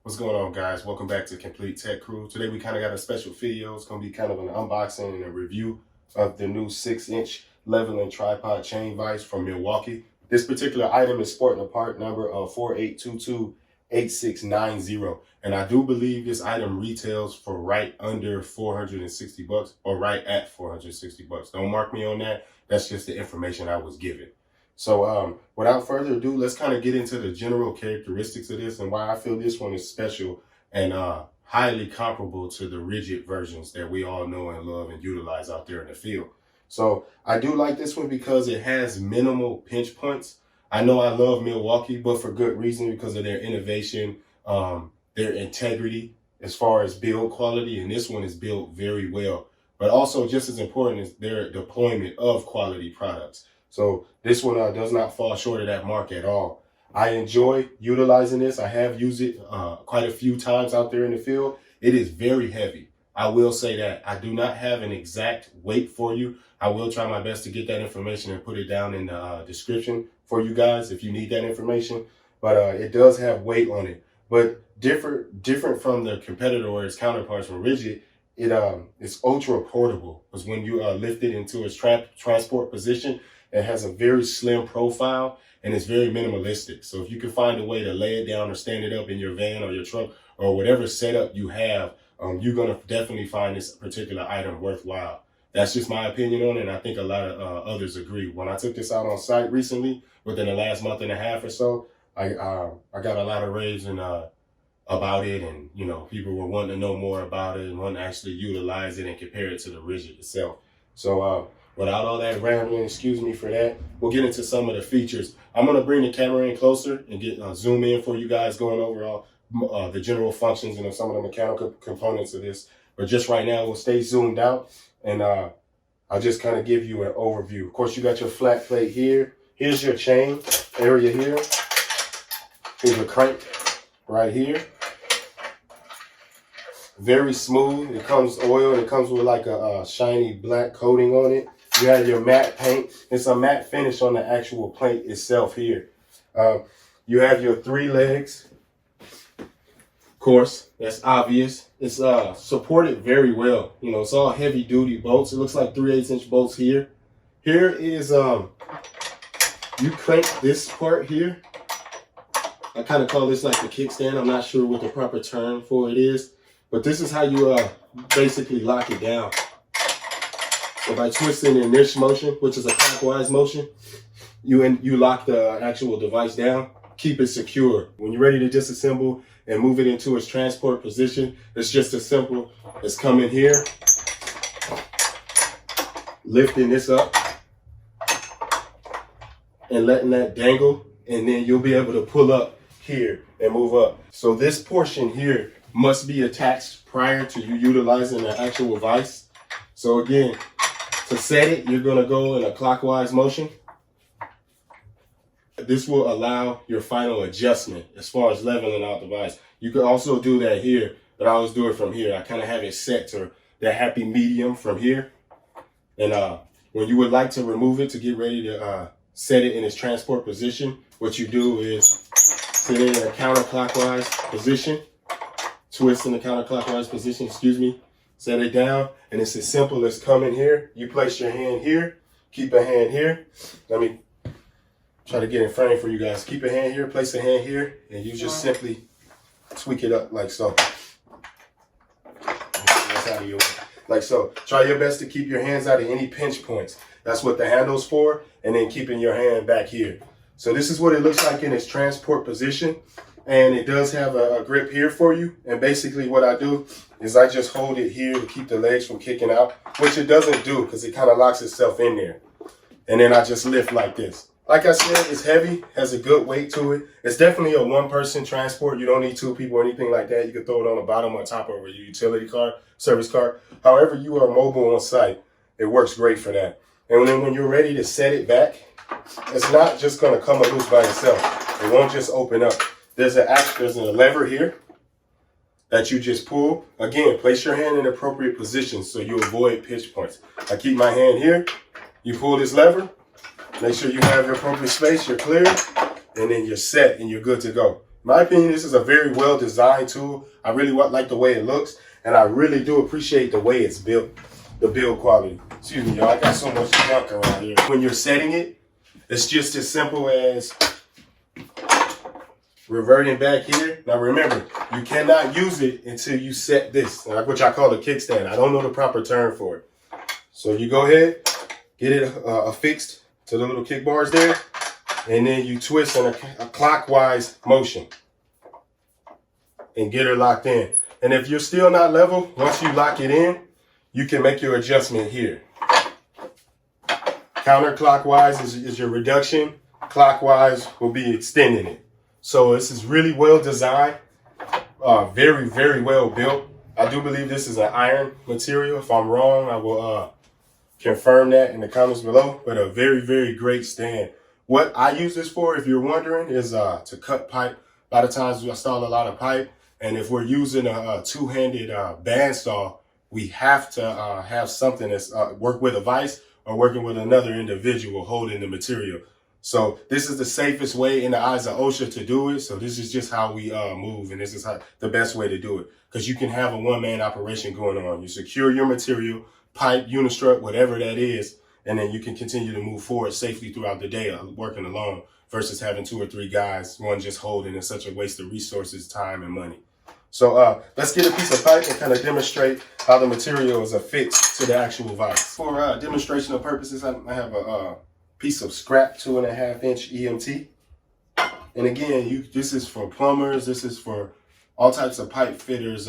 What's going on, guys? Welcome back to Complete Tech Crew. Today we kind of got a special video. It's going to be kind of an unboxing and a review of the new 6-inch leveling tripod chain vise from Milwaukee. This particular item is sporting a part number of 48228690, and I do believe this item retails for right under 460 bucks or right at 460 bucks. Don't mark me on that. That's just the information I was given. So without further ado, let's kind of get into the general characteristics of this and why I feel this one is special and highly comparable to the rigid versions that we all know and love and utilize out there in the field. So I do like this one because it has minimal pinch points. I know I love Milwaukee, but for good reason, because of their innovation, their integrity as far as build quality, and this one is built very well. But also just as important is their deployment of quality products. So this one does not fall short of that mark at all. I enjoy utilizing this. I have used it quite a few times out there in the field. It is very heavy. I will say that. I do not have an exact weight for you. I will try my best to get that information and put it down in the description for you guys if you need that information. But it does have weight on it. But different from the competitor or its counterparts from rigid, it's ultra portable. Because when you lift it into its transport position, it has a very slim profile and it's very minimalistic. So if you can find a way to lay it down or stand it up in your van or your truck or whatever setup you have, you're going to definitely find this particular item worthwhile. That's just my opinion on it, and I think a lot of others agree. When I took this out on site recently, within the last month and a half or so, I got a lot of raves and about it, and people were wanting to know more about it and wanting to actually utilize it and compare it to the rigid itself. So without all that rambling, excuse me for that, we'll get into some of the features. I'm going to bring the camera in closer and get zoom in for you guys, going over all the general functions and some of the mechanical components of this. But just right now, we'll stay zoomed out, and I'll just kind of give you an overview. Of course, you got your flat plate here. Here's your chain area here. Here's your crank right here. Very smooth. It comes oiled. It comes with like a shiny black coating on it. You have your matte paint. It's a matte finish on the actual plate itself here. You have your 3 legs. Of course, that's obvious. It's supported very well. It's all heavy duty bolts. It looks like 3/8-inch bolts here. Here is, you crank this part here. I kind of call this like the kickstand. I'm not sure what the proper term for it is, but this is how you basically lock it down. So by twisting in this motion, which is a clockwise motion, you lock the actual device down, keep it secure. When you're ready to disassemble and move it into its transport position, it's just as simple as coming here, lifting this up, and letting that dangle, and then you'll be able to pull up here and move up. So this portion here must be attached prior to you utilizing the actual vise. So again, to set it, you're going to go in a clockwise motion. This will allow your final adjustment as far as leveling out the vise. You can also do that here, but I always do it from here. I kind of have it set to the happy medium from here. And when you would like to remove it to get ready to set it in its transport position, what you do is put it in a counterclockwise position, twist in the counterclockwise position, set it down, and it's as simple as coming here. You place your hand here, keep a hand here. Let me try to get in frame for you guys. Keep a hand here, place a hand here, and you just simply tweak it up like so. That's out of your way. Like so. Try your best to keep your hands out of any pinch points. That's what the handle's for, and then keeping your hand back here. So this is what it looks like in its transport position, and it does have a grip here for you. And basically what I do is I just hold it here to keep the legs from kicking out, which it doesn't do because it kind of locks itself in there. And then I just lift like this. Like I said, it's heavy, has a good weight to it. It's definitely a 1-person transport. You don't need 2 people or anything like that. You can throw it on the bottom or top of a utility car, service car. However you are mobile on site, it works great for that. And then when you're ready to set it back, it's not just going to come loose by itself. It won't just open up. There's a lever here that you just pull. Again, place your hand in appropriate position so you avoid pinch points. I keep my hand here. You pull this lever. Make sure you have your appropriate space. You're clear. And then you're set and you're good to go. my opinion, this is a very well designed tool. I really like the way it looks, and I really do appreciate the way it's built, the build quality. Excuse me, y'all, I got so much junk around here. When you're setting it, it's just as simple as reverting back here. Now remember, you cannot use it until you set this, which I call a kickstand. I don't know the proper term for it. So you go ahead, get it affixed to the little kick bars there, and then you twist in a clockwise motion and get her locked in. And if you're still not level, once you lock it in, you can make your adjustment here. Counterclockwise is your reduction. Clockwise will be extending it. So this is really well designed, very, very well built. I do believe this is an iron material. If I'm wrong, I will confirm that in the comments below, but a very, very great stand. What I use this for, if you're wondering, is to cut pipe. A lot of times we install a lot of pipe, and if we're using a two-handed bandsaw, we have to have something that's work with a vise or working with another individual holding the material. So this is the safest way in the eyes of OSHA to do it. So this is just how we move, and this is the best way to do it, because you can have a one-man operation going on. You secure your material, pipe, unistrut, whatever that is, and then you can continue to move forward safely throughout the day working alone versus having 2 or 3 guys, one just holding. It's such a waste of resources, time, and money. So let's get a piece of pipe and kind of demonstrate how the material is affixed to the actual vise. For demonstrational purposes, I have a piece of scrap 2.5-inch EMT. And again, this is for plumbers, this is for all types of pipe fitters,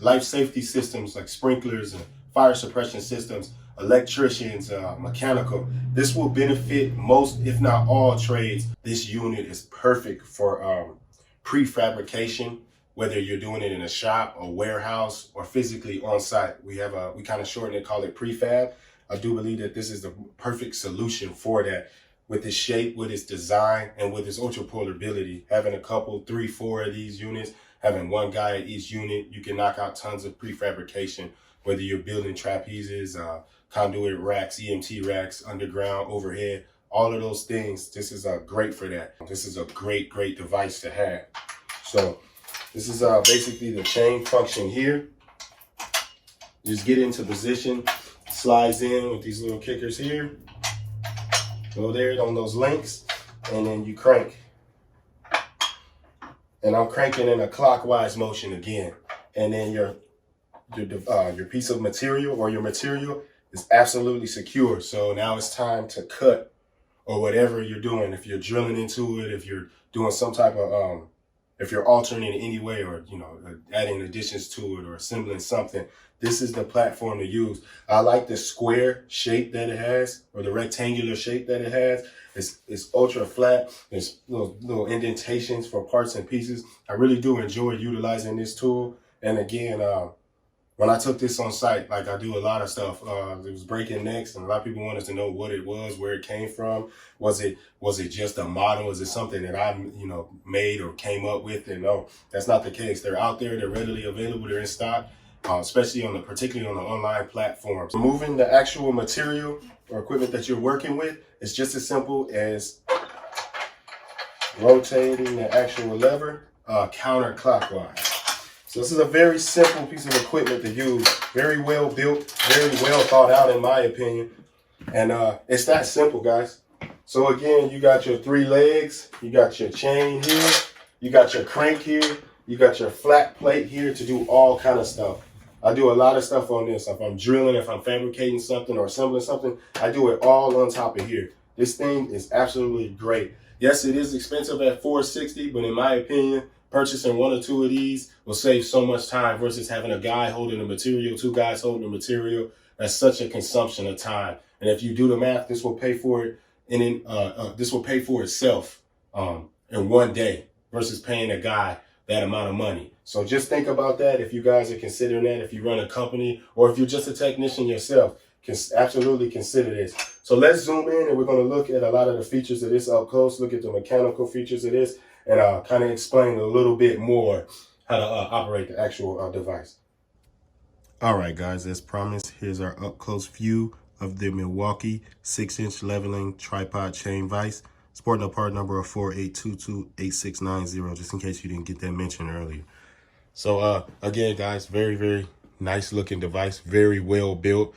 life safety systems like sprinklers and fire suppression systems, electricians, mechanical. This will benefit most, if not all, trades. This unit is perfect for prefabrication, whether you're doing it in a shop, a warehouse, or physically on site. We kind of shorten it, call it prefab. I do believe that this is the perfect solution for that, with its shape, with its design, and with its ultra portability. Having a couple, 3, 4 of these units, having one guy at each unit, you can knock out tons of prefabrication, whether you're building trapezes, conduit racks, EMT racks, underground, overhead, all of those things. This is great for that. This is a great, great device to have. So this is basically the chain function here. Just get into position, slides in with these little kickers here. Go there on those links, and then you crank. And I'm cranking in a clockwise motion again. And then your piece of material or your material is absolutely secure. So now it's time to cut, or whatever you're doing. If you're drilling into it, if you're doing some type of if you're altering it in any way, or adding additions to it or assembling something, this is the platform to use. I like the square shape that it has, or the rectangular shape that it has. It's ultra flat. There's little indentations for parts and pieces. I really do enjoy utilizing this tool. And again, when I took this on site, like I do a lot of stuff, it was breaking necks, and a lot of people wanted to know what it was, where it came from. Was it just a model? Was it something that I made or came up with? And no, that's not the case. They're out there. They're readily available. They're in stock, especially particularly on the online platforms. Removing the actual material or equipment that you're working with is just as simple as rotating the actual lever counterclockwise. So this is a very simple piece of equipment to use, very well built, very well thought out in my opinion. And it's that simple, guys. So again, you got your 3 legs, you got your chain here, you got your crank here, you got your flat plate here to do all kind of stuff. I do a lot of stuff on this. If I'm drilling, if I'm fabricating something or assembling something, I do it all on top of here. This thing is absolutely great. Yes, it is expensive at $460, but in my opinion, purchasing 1 or 2 of these will save so much time versus having a guy holding the material, 2 guys holding the material. That's such a consumption of time. And if you do the math, this will pay for it, and this will pay for itself in one day versus paying a guy that amount of money. So just think about that if you guys are considering that. If you run a company, or if you're just a technician yourself, absolutely consider this. So let's zoom in, and we're going to look at a lot of the features of this up close, look at the mechanical features of this, and kind of explain a little bit more how to operate the actual device. All right, guys, as promised, here's our up close view of the Milwaukee 6-inch leveling tripod chain vise. Sporting a part number of 48228690, just in case you didn't get that mentioned earlier. So again, guys, very, very nice looking device, very well built.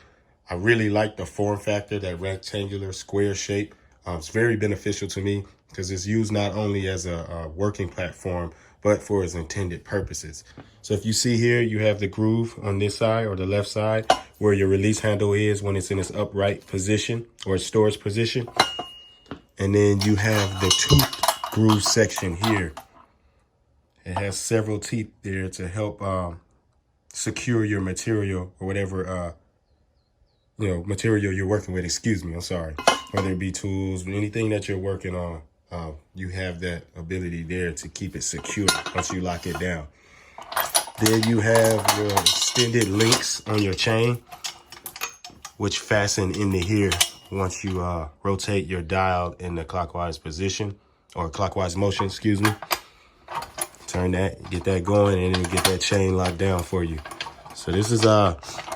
I really like the form factor, that rectangular square shape. It's very beneficial to me because it's used not only as a working platform, but for its intended purposes. So if you see here, you have the groove on this side or the left side where your release handle is when it's in its upright position or its storage position. And then you have the tooth groove section here. It has several teeth there to help secure your material or whatever material you're working with. Excuse me, I'm sorry. Whether it be tools, anything that you're working on, you have that ability there to keep it secure once you lock it down. Then you have your extended links on your chain, which fasten into here once you rotate your dial in the clockwise position or clockwise motion, excuse me. Turn that, get that going, and then get that chain locked down for you. So this is,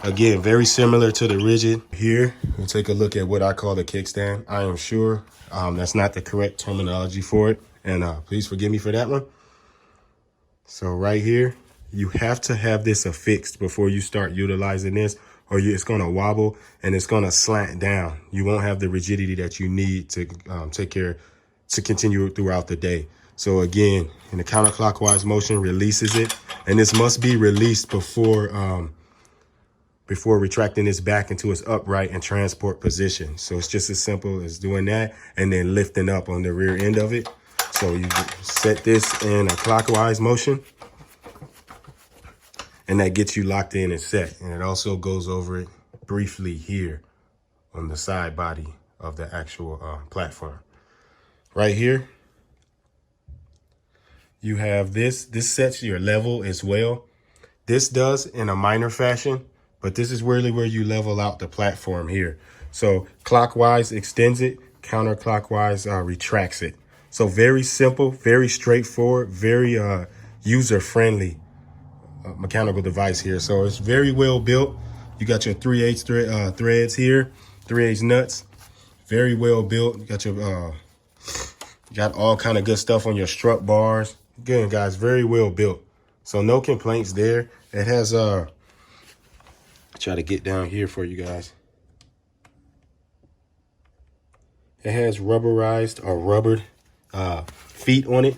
again, very similar to the rigid. Here, we'll take a look at what I call the kickstand. I am sure that's not the correct terminology for it, and please forgive me for that one. So right here, you have to have this affixed before you start utilizing this, or it's going to wobble and it's going to slant down. You won't have the rigidity that you need to continue throughout the day. So again, in the counterclockwise motion, releases it, and this must be released before retracting this back into its upright and transport position. So it's just as simple as doing that and then lifting up on the rear end of it. So you set this in a clockwise motion, and that gets you locked in and set. And it also goes over it briefly here on the side body of the actual platform. Right here, you have this sets your level as well. This does in a minor fashion, but this is really where you level out the platform here. So clockwise extends it, counterclockwise retracts it. So very simple, very straightforward, very user-friendly mechanical device here. So it's very well built. You got your 3/8 threads here, 3/8 nuts, very well built. You got your got all kind of good stuff on your strut bars. Again, guys, very well built. So no complaints there. It has try to get down here for you guys. It has rubberized or rubbered feet on it.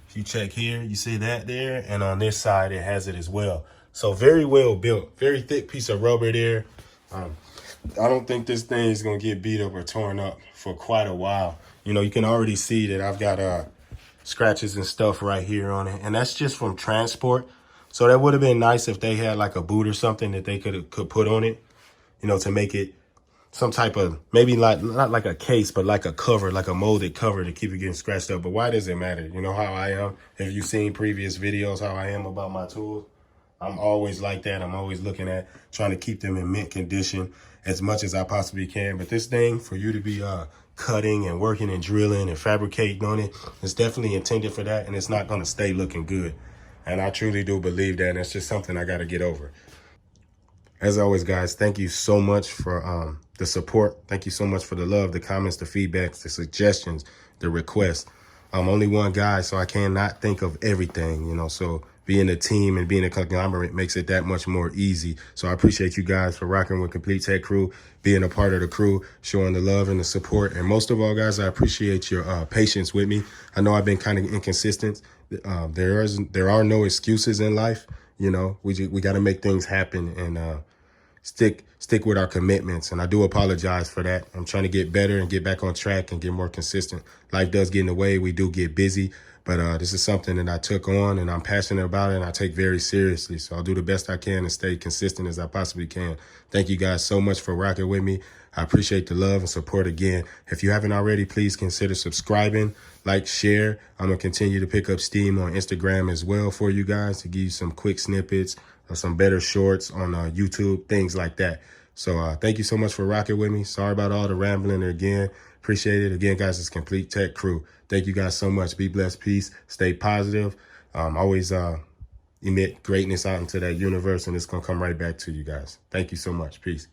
If you check here, you see that there, and on this side it has it as well. So very well built, very thick piece of rubber there. I don't think this thing is gonna get beat up or torn up for quite a while. You know, you can already see that I've got scratches and stuff right here on it, and that's just from transport. So that would have been nice if they had like a boot or something that they could put on it, you know, to make it some type of, maybe like, not like a case, but like a cover, like a molded cover to keep it getting scratched up. But why does it matter? You know how I am. If you've seen previous videos, how I am about my tools, I'm always like that. I'm always looking at trying to keep them in mint condition as much as I possibly can. But this thing, for you to be cutting and working and drilling and fabricating on it, it's definitely intended for that, and it's not going to stay looking good. And I truly do believe that, and it's just something I got to get over. As always, guys, thank you so much for the support. Thank you so much for the love, the comments, the feedbacks, the suggestions, the requests. I'm only one guy, so I cannot think of everything, you know, so being a team and being a conglomerate makes it that much more easy. So I appreciate you guys for rocking with Complete Tech Crew, being a part of the crew, showing the love and the support. And most of all, guys, I appreciate your patience with me. I know I've been kind of inconsistent. There are no excuses in life. You know, we got to make things happen and stick with our commitments. And I do apologize for that. I'm trying to get better and get back on track and get more consistent. Life does get in the way. We do get busy. But this is something that I took on, and I'm passionate about it, and I take very seriously. So I'll do the best I can and stay consistent as I possibly can. Thank you guys so much for rocking with me. I appreciate the love and support again. If you haven't already, please consider subscribing, like, share. I'm going to continue to pick up steam on Instagram as well for you guys to give you some quick snippets or some better shorts on YouTube, things like that. So thank you so much for rocking with me. Sorry about all the rambling again. Appreciate it. Again, guys, it's Complete Tech Crew. Thank you guys so much. Be blessed. Peace. Stay positive. Always emit greatness out into that universe, and it's going to come right back to you guys. Thank you so much. Peace.